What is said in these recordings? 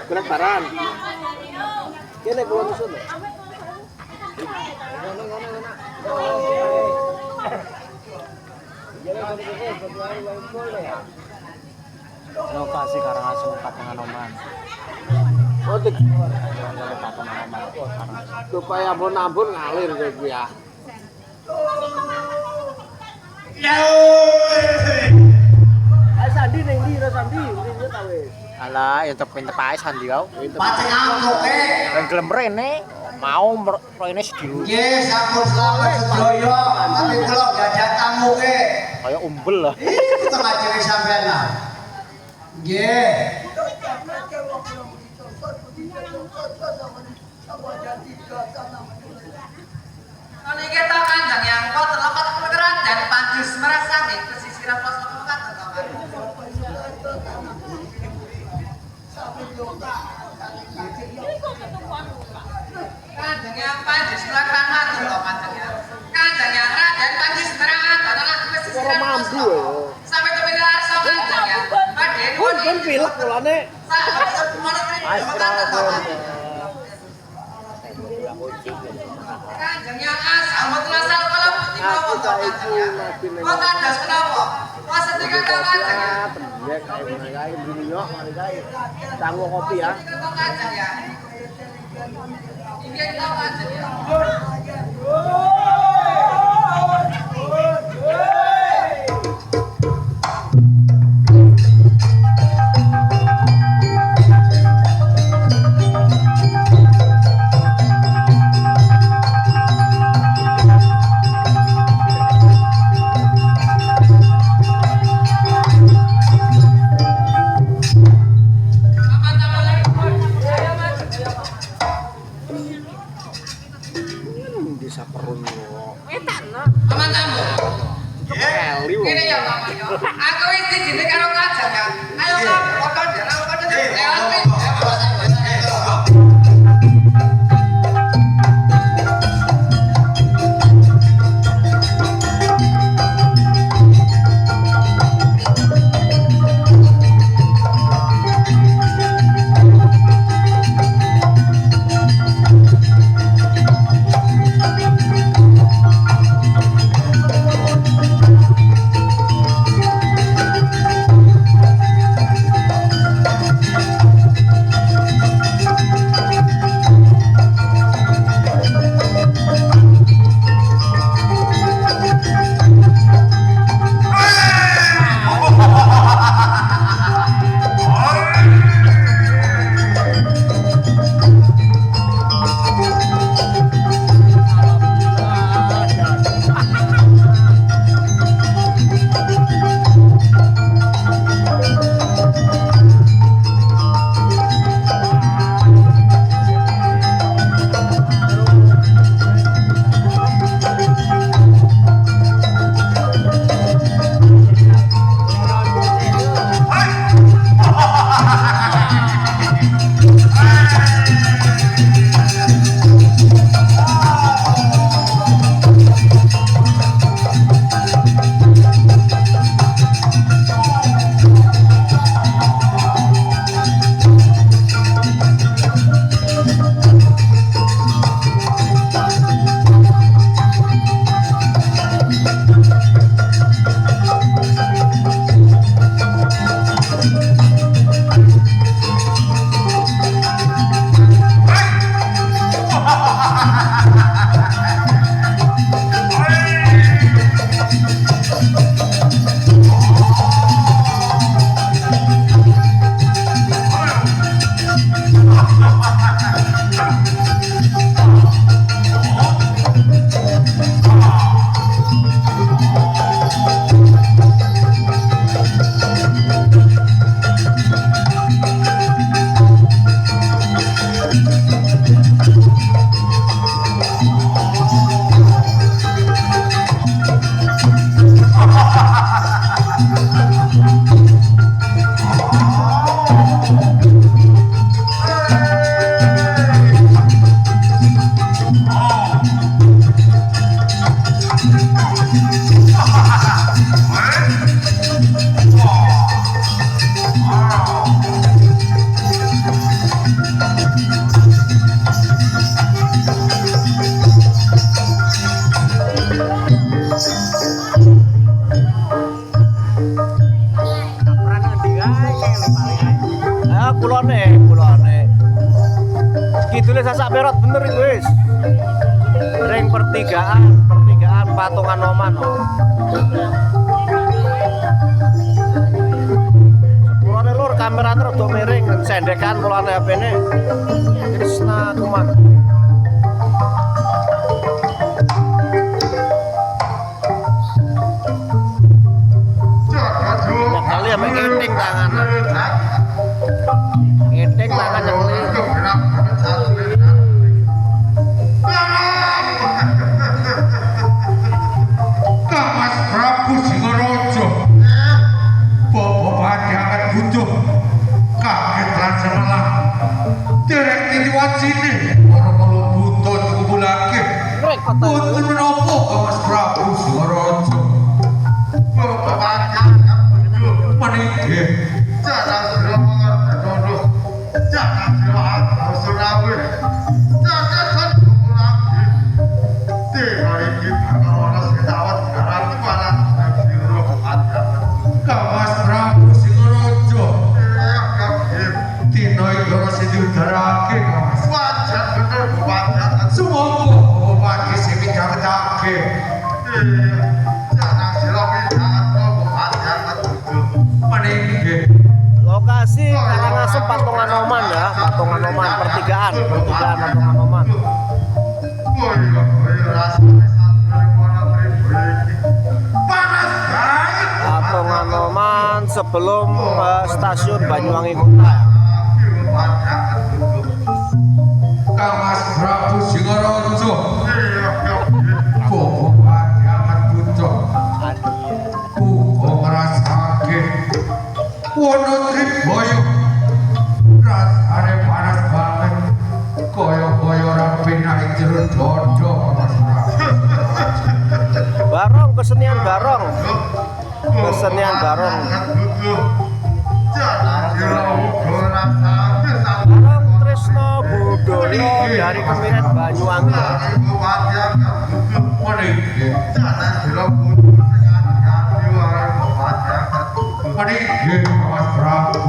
Pendaftaran. Kene belum usul. Inovasi Karangasem Patungan Oman. Oh, dik. Patungan Oman. Supaya ambon-ambon ngalir kowe kuwi ya. Ayo Sandi ning ndi Ro Sandi? Ndi ta wis. Alah, ya tepin tepae sandi kau. Pacengang koke. Yang gelem rene mau rene sedhiru. Nggih, sampun selamat sedaya. Tapi kula gadah tamu ke. Kaya umbel lah. Kita ngajari sampean lah. Nggih. Niki ta Kanjeng yang kok terlepas kemegeran dan Padus merasa nih pesisiran pos kemekat to kan. Kanjeng yang Padus melakukan mati to Kanjeng ya. Kanjeng yang Raden Padus merang adalah pesisiran pos. Sampai ke wilayah Kanjeng ya. Raden Pun pilek kulane. Kanjeng yang asal mutlak kalau putih bawa to Kanjeng ya. Kok kados kenapa? Pas setika Kanjeng ya. Ya kayak kayak beliau mari kae. Tanggo kopi ya. Kanjeng ya. Ini kita Kanjeng ya. Bisa perun yo. Aman tamu. Eli wong. Ini ya Pak. Aku wis dijine karo Kanjeng ya. Ayo Pak, foto dhewe foto dhewe. Kidulnya sasak perot bener itu wis. Ring pertigaan patungan Oman. Sepulane lur kamera terus do miring sendekan kulane HP-ne. Krisna Kuman. Kali ya ngeting tangan. Ngeting tangan yang Mas Prabu Singaraja, Bapak Panjangan butuh kaget lan semelah. Derek titiwajine para butuh dikumpulake. Butuh menapa Mas Prabu Singaraja? Bapak Panjangan butuh meniki jangan dilamongan dono. Jangan dilawan surawe. Jangan dikumpulake. Dewa iki bakal ana setawat Mas Prabu Singaraja, dina iki ora diudarake Mas. Wajar bener wajar. Sumangga pagi sing dicawetake. Jangan silapi jangan wajar betul. Meniki lokasi Karangasem patungan Oman ya, patungan Oman pertigaan patungan Oman. Patungan Oman sebelum stasiun Banyuwangi Kota. Kang Mas Prabu Singaraja, Bapak Panjangan butuh uga ngrasake Wono Tribaya rasane panas banget kaya ora penak jero dada Mas Prabu. Barong kesenian barong. Kesenian barong. Barong Tresno Budoyo dari Kemiren Banyuwangi. Meniki Mas Prabu.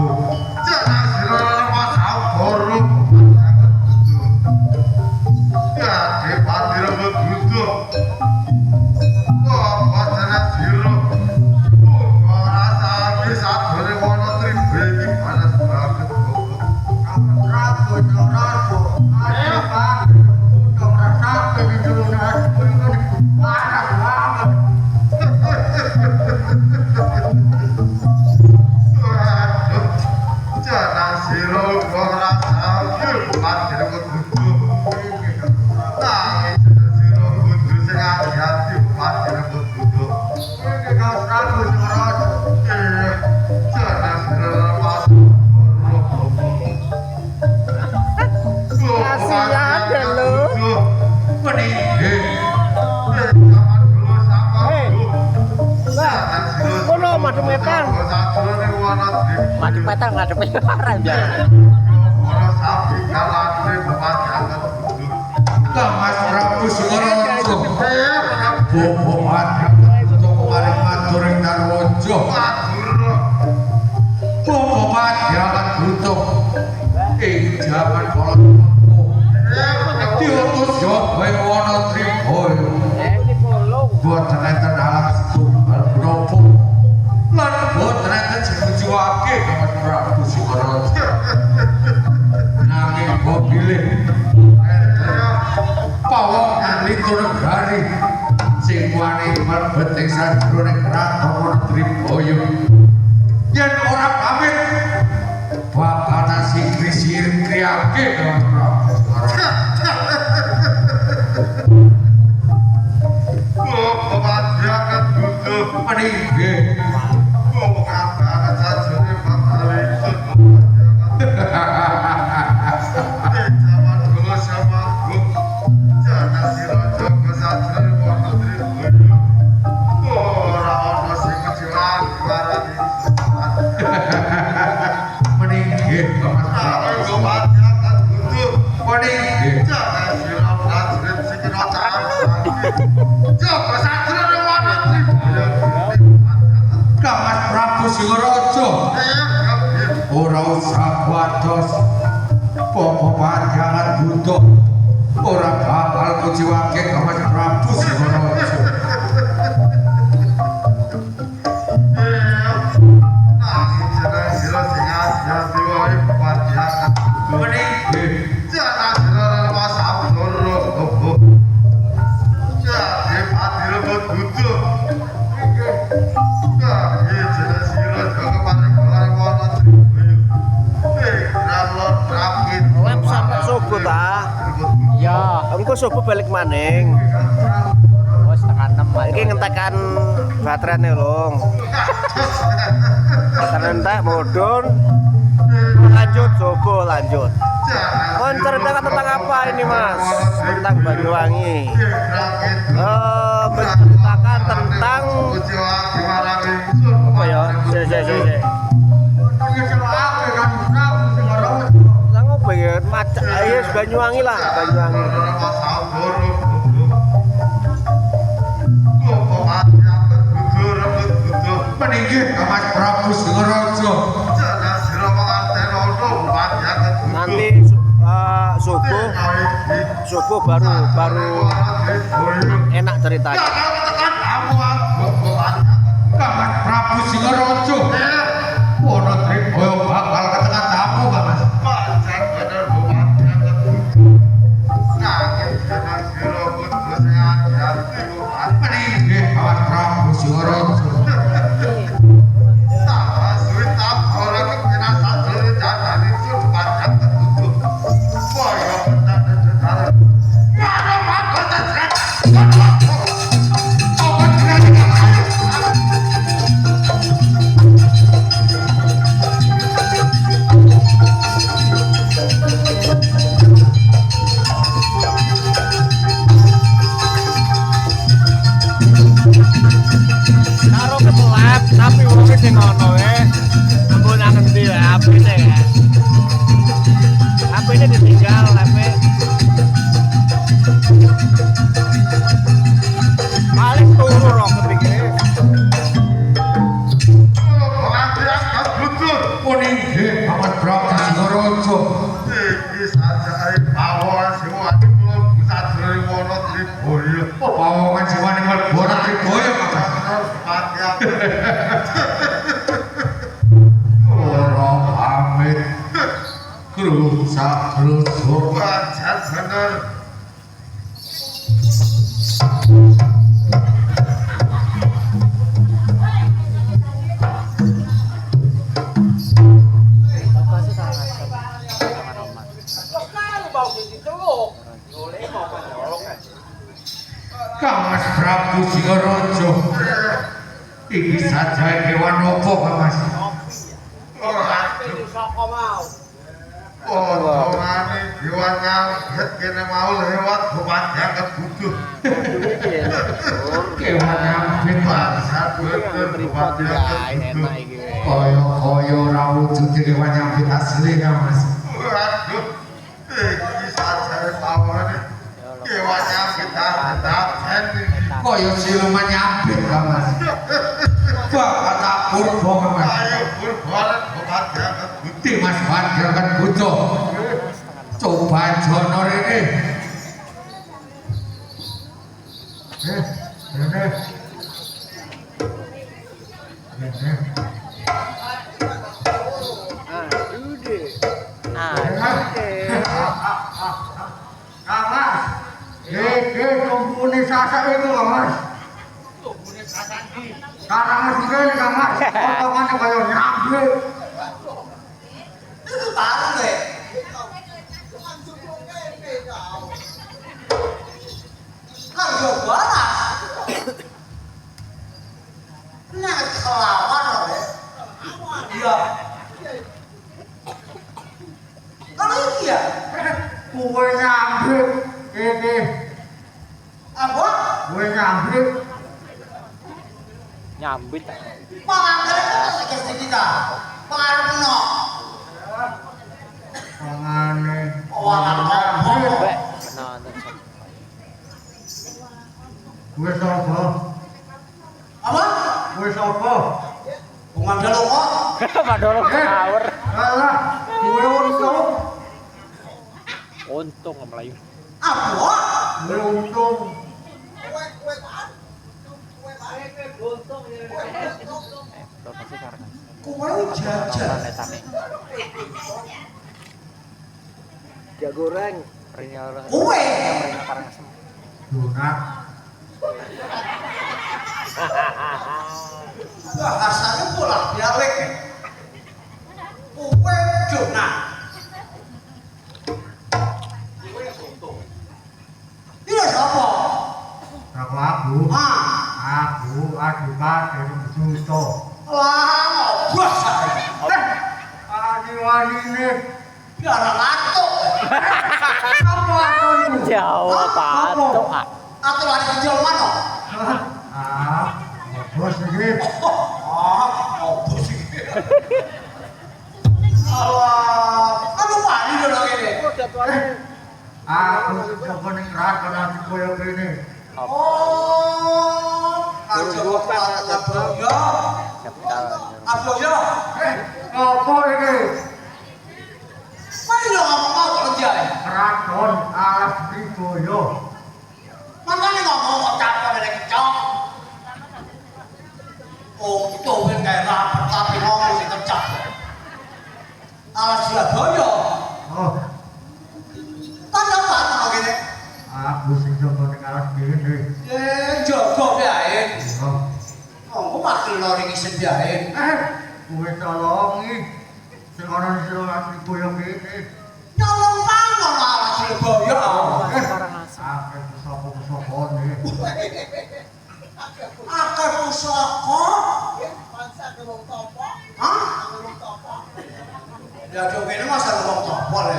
Mati petan ngadepi orang ya. Mas Prabu Singaraja, Bapak Panjangan untuk kemarin matur ing Darwaja. Bapak Panjangan butuh ing jaman kala diutus yo Surabaya Wonotripaya Ini polo. boten enten alas tunggal menapa lan boten enten sing tujuake Mas Prabu Singaraja nanging kok pilih pawongan Litonegari sing wani mlebet ing sajroning kraton Wonotripaya yen ora pamit bakal nasi krisir kriake Mas Prabu Singaraja Pemandyangan butuh meninggi pengambangan sajane bakal itu zaman dulu sama gue jangan si rojo ke sajane Wonotripaya orang orang sing kecilan keluaran meninggi Mas Prabu pemandyangan butuh meninggi jangan si rojo najrim sing rojo Joko sajane Wonotripaya Mas Prabu Singaraja ora usah kuatos popo panjangan butuh ora bakal kujiwake ke Mas Prabu Singaraja nanging jeneng sira sing ati wae pemandyangan meninggi jangan sira lemas abdoro jadi pati rebut butuh nanging jeneng sira jaga paring kelar Wonotripaya ramlon rakit Lep sampai subuh ta. Ya, Engko subuh balik maning. bos setengah 6 aja. Iki ngentekan baterainya lho. Baterai entek mudun. Lanjut subuh lanjut. Mau ceritakan tentang apa ini Mas? Tentang Banyuwangi. Menceritakan tentang apa ya? Si. Tentang apa ya? Macak ayo Banyuwangi lah, Banyuwangi. meninggi Mas Prabu Singaraja Nanti subuh baru enak ceritanya. Mas Prabu Singaraja Wonotripaya bakal ketengah tamu Mas meninggi Mas Prabu Singaraja Karo ketelap tapi wonge sing ono ampun ngendi ya apine ya. Apine ditinggal lepe. Paling turu rok kepikir. meninggi Mas Prabu Singaraja pawongan jiwane mlebu Wonotripaya ora pamit krusak krusuk Wajar bener. Kang Mas Prabu Singaraja iki sajae kewan apa Kang Mas Pondongane dewan nyambet kene mau lewat pemandyangan butuh. kewan nyambit Bangsat bener pemandyangan butuh. kaya ora wujude kewan nyambit asli Kang Mas Waduh, iki sajane pawone kewan nyambet daten iki. kaya siluman nyambit Kang Mas bapak tak purba Kang Mas Ayo burbalan pemandyangan butuh. Mas Panjangan butuh coba jono rene Aduh deh. Kang Mas. Tumpune sasak itu Kang Mas. Karang Mas iki Kang Mas. Potongane kaya nyambe. Itu bareng deh. Kan yo baras. Nah, kelawan loh, Dek. Iya. Kalau ini ya, Kue nyambe. Iki. apa? Kue nyambe. Nyambit. Pangangkare kan sakit kita. Pengaruh kena. Pangane. Wangan nyambe. Bek. Benar. Kue sapa? Apa? Kue sapa? Bunga dulu kok. Madoro ngawur. Alah, kue untung. Untung Melayu. Apa? Kue untung. Lokasi karena. Kue jajan. Netane. Gak goreng. Rinyal. Kue. Rinyal Karangasem. Donat. Bahasanya bolak balik. Kue donat. Ini siapa? Aku aku. Aku adipat dari Suto. Lah, ngobos saya. Wani ini. Biar ngatuk. Apa aku itu? Jauh patok. Atau lari kecil mana? Bos ini. Ngobos ini. Allah, aduh wani dong ini. Aku coba nih kerasa nanti koyo gini. Oh, aja Aboyo. Aboyo. Apa ini? Mari lo ngomong kerja. Keraton alas di koyo. Makanya ngomong kok capek dari kecok. Oh, itu kan kayak rapat tapi ngomong sih kecok. Alas Surabaya. Oh, Kan apa nama gini? aku sih coba nih alas gini. Jogo biarin. Oh, Oh, makin lo ring isen biarin. gue tolongi. Sekarang sudah di koyo gini. Nyolong pangan alas Surabaya. Karangasem. Aku sopo nih. Akar pusaka. Hah? Ya coba ini masa ngomong topo le.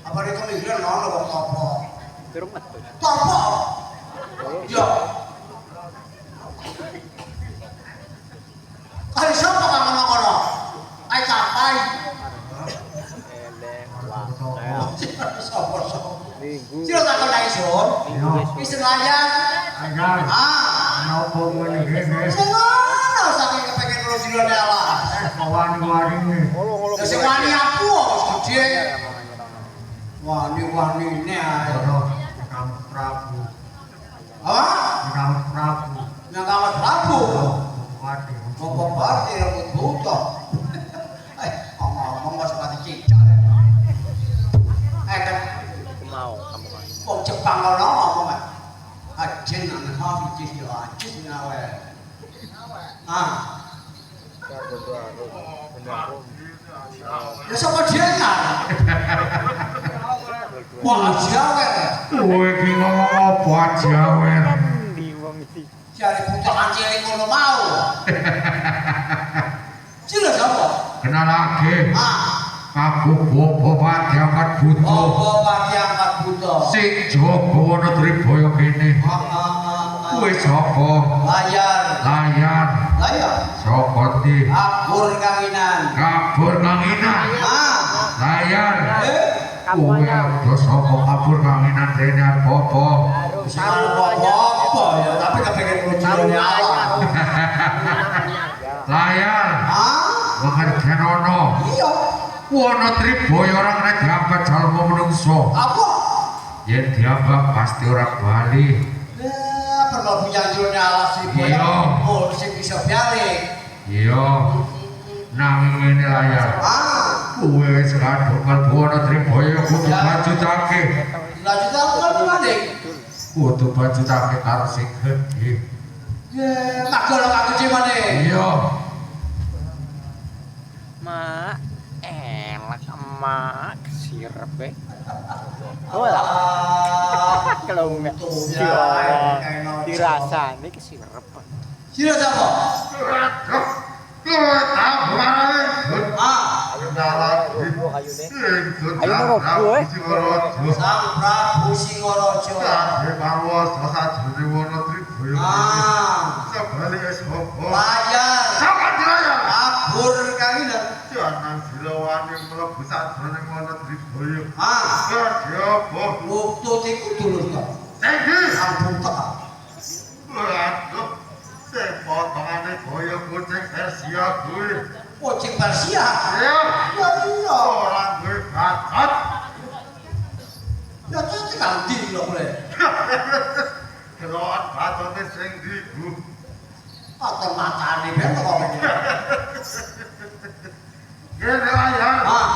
Apa di kemikiran ngomong topo? Rumah tuh. Topo. Ya. Kali siapa kamu ngono? Ai kapai. Eleng. Sopo. Minggu. Sila tak kena isun. Isun layan. Ajar. Kenapa gue gini? Sengono saking kepengen lo jilone alas. Wani-wani nih. Ya sing wani aku wis gede. Wani-wani ne ae. Di kamar Prabu. Apa? Di kamar Prabu. Nang kamar Prabu. Wadi. Bapak Bati rambut buta. Ngomong mas mati cicak. Kan Mau kamu kan. wong Jepang kono ngomong kan. Ajin nang hafi cis yo ajin nawe. Ya sama dia kan? Wah, Jawa kan? Kowe iki ngomong apa aja wen? Di wong iki. Cari butuhan cilik ngono mau. Cila siapa? Kenal lagi. Ah, Aku Bobo Pati angkat butuh. oh pati angkat butuh. Si Jogo ono Tribaya kene. Kowe sapa? Layar, Layan. layar. Sapa ndi? Akur kanginan. Kabur kanginan. Layan. Kowe udah sapa kabur kanginan rene apa? Siapa apa ya? Tapi kepengen lucunya apa? Layan. Wakar kenono. Iya. Wono Tribaya ora kena dianggap jalma menungso. Apa? Yen dianggap pasti ora bali. Ya, Mlebu jero alas iki. Iya. Oh, sing bisa balik. Iya. Nanging ngene lah ya. Kowe wis kadung mlebu ana Tribaya kudu bajutake. Lanjut apa maning? Kudu bajutake karo sing gedhe. Ya, magol kak gede maning. Iya. Mak, enak emak sirep be. Oh lah, kalau enggak dirasani kesirep. Sira sapa? Kowe tak marane. Ayo ngerobo, Sang Prabu Singaraja. Sabalik sapa? Layar. Sapa dilayar? Abur kanginan. Jangan silawani mlebu sajroning ana Tribaya. Ah, Apa? lutut iku dulur to. Senggi. Ampun tak. Waduh. Sing potongane kaya kucing Persia kuwi. Kucing Persia. Ya. Ya iya. Ora duwe bakat. Ya terus ganti lho kowe. Kelon batone sing dibu. Paten matane ben kok ngene. Kene ayah. Ah,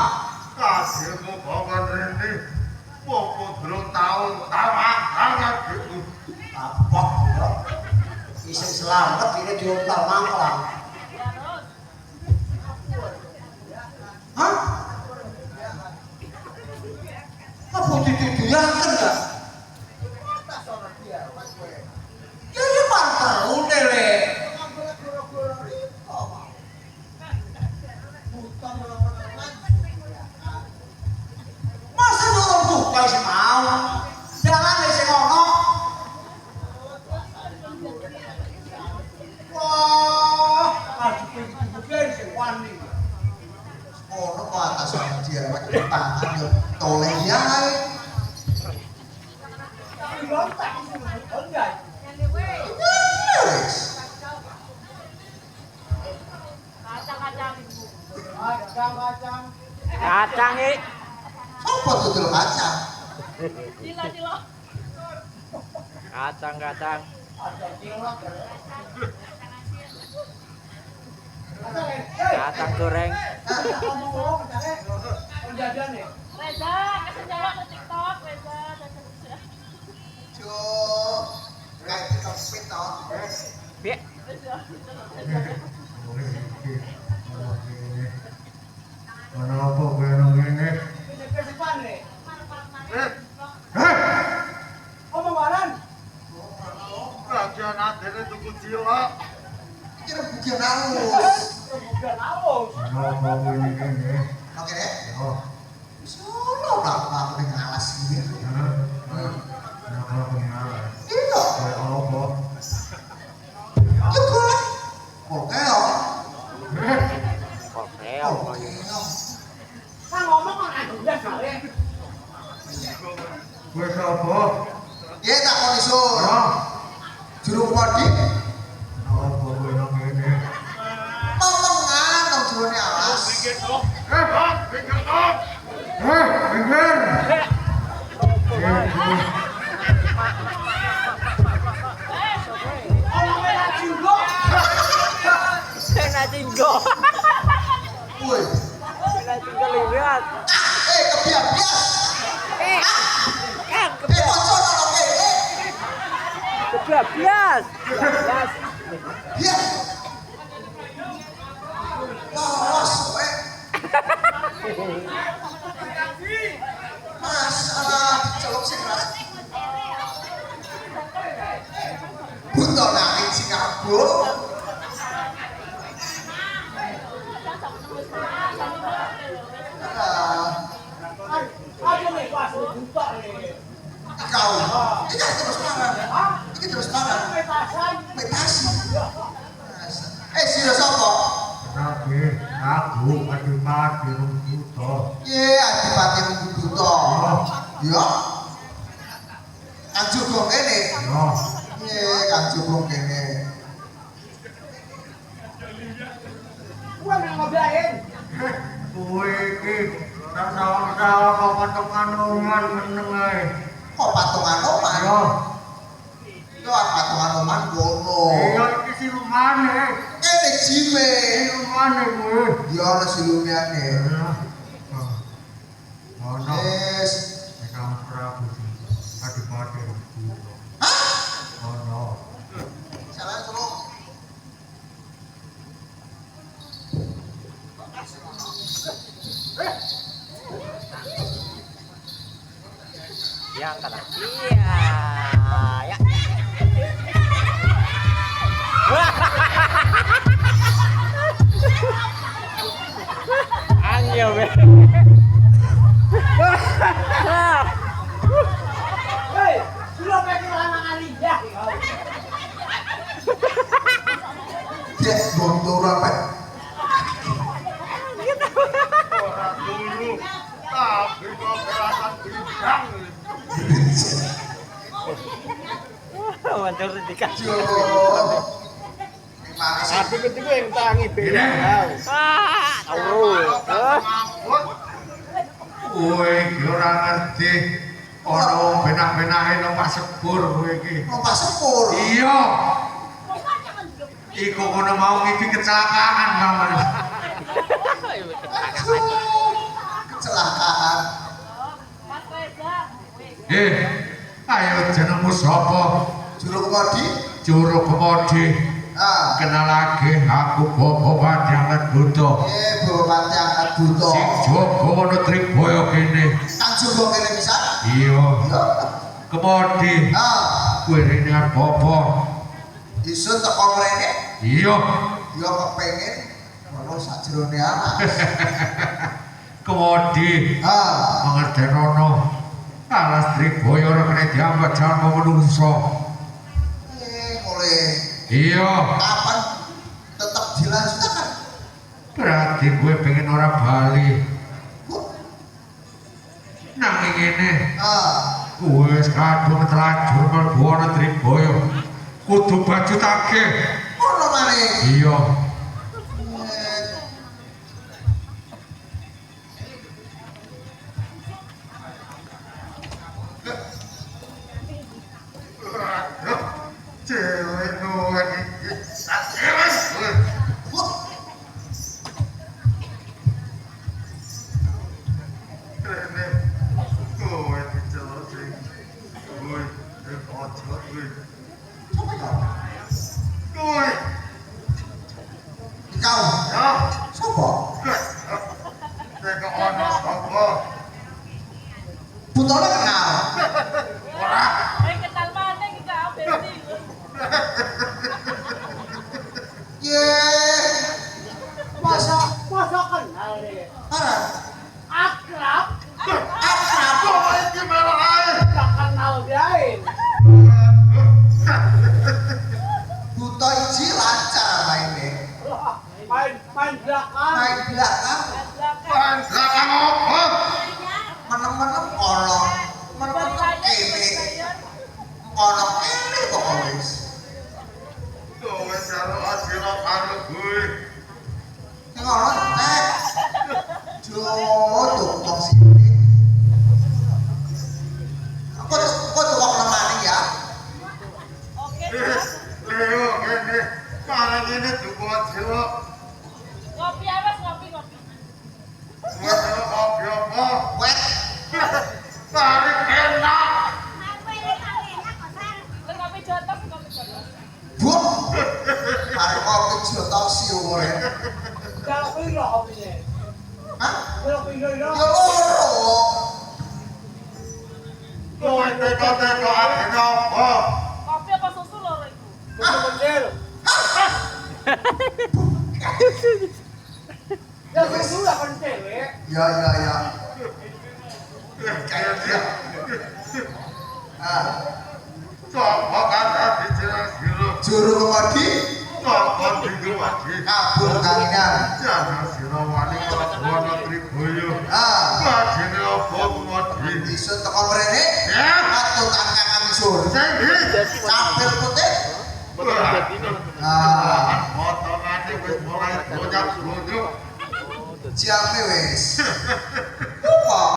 Kasihmu kongkon rene. Popo durung taun tawang sangat gitu. kapok lho. Isih selamat ini diuntal mangklang. Hah? Apa dituduhaken enggak? Ya ya panter udah le. Masa nurung duka sih mau? Jalan nih sing ono. Wah, kasih pergi sing wani. Ono kok atas sama dia wae tangan yo toleh yae. Yes. Kacang iki. Apa dodol kacang? Kacang. Kacang goreng. Reza, kasih jawab ke TikTok, Reza. Jo, kayak kita pitok. Piye? Ana apa kowe nang ngene? Raja nadene tuku cilok. Kira bukan halus. Ana apa kowe ngene? Oke deh. Yo. Solo lah dengan alas ini. Ana pengalas. Iya. Kowe apa? Juga. Oke ya. Koreo. Oke ya. Kowe sapa? Iya tak mau disun. Ya. Juru podi. Ana apa kowe nang ngene? Ngomongan nang jurune alas. Bang, pinggir kok. Pinggir. Kena tinggo. Woi. Kena tinggo liwat. Kebias-bias. Bocor kalau kene. Kebias. Iya. Los, we. Masalah celok sing ras. Butuh nangin Singapura. Kau, ini terus mangan. Ini terus mangan. Metasi. Sira sapa? Nabi, aku adipati Rumbuto. Ye, adipati Rumbuto. Ya. Kang Jogong kene. Ya. Ye, Kang Jogong kene. Kowe iki tahu-tahu kok patungan oman meneng ae. Kok patungan oman? Ya. Yo patungan Iya ana silungiane. Ono. Wis. Kang Prabu. Adipati. Hah? Ono. Salah suruh. Ya kan. Iya. Ya. Angyo be. Hei, sudah pakai anak alia. Ya, gondor apa? Ora dulu. Tapi kok perasan bidang. Wancur dikasih. Yo. Terima kasih. Tapi ketika yang tangi beda. Tahu. Kowe iki ora ngerti ana benak-benake nang Pak Sepur kowe iki. Mau Pak Sepur. Iya. Iku kono mau ngiki kecelakaan namanya. Kecelakaan. Mas Reza. Ayo jenengmu sapa? Juru kemudi. Juru Kemodi. Ah. Kenal lagi aku Bobo Panjangan Buto. Bawa pantai angkat buto. Sing Jogo ono Tribaya kene. Kang Jogo kene bisa. Iya. Iya. Kemodi. Ah. Kowe rene apa? Isun teko mrene. Iya. Ya kepengin ngono sajrone anak. Kemodi. Ah. Mangertenono. Alas Tribaya ora kena diambat jan menungso. Oleh Iya. kapan tetap dilanjutkan? Berarti gue pengen ora bali. Nanging ngene, Ah. gue wis kadung terlanjur mlebu ana Tribaya. Kudu baju take. Ngono maneh. Iya. Cewek nuwun iki. Cewek. Rene. Kowe dicelok sing. Kowe ojo kowe. Kowe. Kau Ya. sapa? Nek ono sapa? Putone kenal. Ora. Kenal mana kita Berti. Ye. Masa kenal deh. Ara. Akrab. Akrab. Kowe iki melok ae. Gak kenal biain. Buto iji lancar maine. Main belakang. Main belakang. Panjangan opo? Menem-menem ono. Menem-menem kene. Ono kene kok wis. Kowe jaluk ajira karo kowe. Ning ono tek. Jodoh wong sini. Kok kok lemari ya? Oke. Leo kene. Parang ini tuku ajira. Ngopi apa? Ngopi. Buat kopi apa? Wet. Tarik enak. Ngopi jotos. Bu. Arep kopi jotos si umure. Kalau piro kopinya? Hah? Kalau piro. Ya loro. Kowe teko-teko ajine apa? Kopi apa susu loro itu? Kecil. Ya susu lah kan cewek. Ya. Kayak dia. Ah, Sopo kan ati jeneng sira. juru kemudi Sopo digewadi. kabur kanginan. Jangan sira wani ana Tribaya. Ah, Bajine apa kemodi? isun teko mrene. Ya. Atutan Kang Sur. Sing iki. Capil putih. Ah, Ah, potongane wis mulai bonyok-bonyok. jame wis.